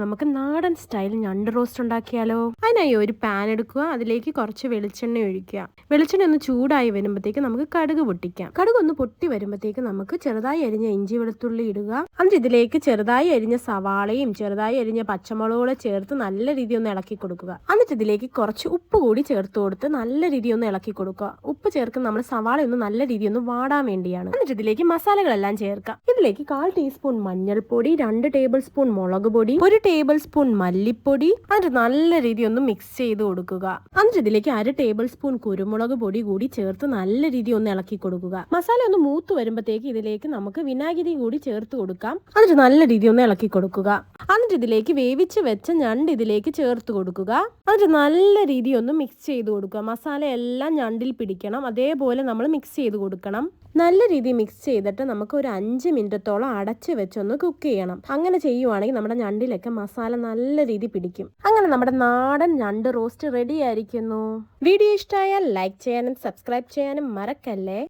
നമുക്ക് നാടൻ സ്റ്റൈൽ ഞണ്ട് റോസ്റ്റ് ഉണ്ടാക്കിയാലോ? അതിനായി ഒരു പാൻ എടുക്കുക, അതിലേക്ക് കുറച്ച് വെളിച്ചെണ്ണ ഒഴിക്കുക. വെളിച്ചെണ്ണ ഒന്ന് ചൂടായി വരുമ്പോഴത്തേക്ക് നമുക്ക് കടുക് പൊട്ടിക്കാം. കടുക് ഒന്ന് പൊട്ടി വരുമ്പോഴത്തേക്ക് നമുക്ക് ചെറുതായി അരിഞ്ഞ ഇഞ്ചി വെളുത്തുള്ളി ഇടുക. എന്നിട്ട് ഇതിലേക്ക് ചെറുതായി അരിഞ്ഞ സവാളയും ചെറുതായി അരിഞ്ഞ പച്ചമുളകും ചേർത്ത് നല്ല രീതിയിൽ ഒന്ന് ഇളക്കി കൊടുക്കുക. എന്നിട്ട് ഇതിലേക്ക് കുറച്ച് ഉപ്പ് കൂടി ചേർത്ത് കൊടുത്ത് നല്ല രീതിയിൽ ഒന്ന് ഇളക്കി കൊടുക്കുക. ഉപ്പ് ചേർക്കുന്ന നമ്മൾ സവാള ഒന്ന് നല്ല രീതിയിൽ ഒന്ന് വാടാൻ വേണ്ടിയാണ്. എന്നിട്ട് ഇതിലേക്ക് മസാലകളെല്ലാം ചേർക്കാം. ഇതിലേക്ക് 1/4 ടീസ്പൂൺ മഞ്ഞൾപ്പൊടി, 2 ടേബിൾ സ്പൂൺ മുളക് പൊടി, 1 ടേബിൾ സ്പൂൺ മല്ലിപ്പൊടി, എന്നിട്ട് നല്ല രീതിയിൽ ഒന്ന് മിക്സ് ചെയ്ത് കൊടുക്കുക. എന്നിട്ട് ഇതിലേക്ക് 1/2 ടേബിൾ സ്പൂൺ കുരുമുളക് പൊടി കൂടി ചേർത്ത് നല്ല രീതിയിൽ ഒന്ന് ഇളക്കി കൊടുക്കുക. മസാല ഒന്ന് മൂത്ത് വരുമ്പോഴത്തേക്ക് ഇതിലേക്ക് നമുക്ക് വിനാഗിരി കൂടി ചേർത്ത് കൊടുക്കാം. എന്നിട്ട് നല്ല രീതിയിൽ ഒന്ന് ഇളക്കി കൊടുക്കുക. എന്നിട്ട് ഇതിലേക്ക് വേവിച്ച് വെച്ച ഞണ്ട് ഇതിലേക്ക് ചേർത്ത് കൊടുക്കുക. എന്നിട്ട് നല്ല രീതിയിൽ ഒന്ന് മിക്സ് ചെയ്ത് കൊടുക്കുക. മസാല എല്ലാം ഞണ്ടിൽ പിടിക്കണം, അതേപോലെ നമ്മൾ മിക്സ് ചെയ്ത് കൊടുക്കണം. നല്ല രീതിയിൽ മിക്സ് ചെയ്തിട്ട് നമുക്ക് ഒരു 5 മിനിറ്റത്തോളം അടച്ച് വെച്ചൊന്ന് കുക്ക് ചെയ്യണം. അങ്ങനെ ചെയ്യുവാണെങ്കിൽ നമ്മുടെ ഞണ്ടിലൊക്കെ മസാല നല്ല രീതിയിൽ പിടിക്കും. അങ്ങനെ നമ്മുടെ നാടൻ ഞണ്ട് റോസ്റ്റ് റെഡി ആയിരിക്കുന്നു. വീഡിയോ ഇഷ്ടമായാൽ ലൈക്ക് ചെയ്യാനും സബ്സ്ക്രൈബ് ചെയ്യാനും മറക്കല്ലേ.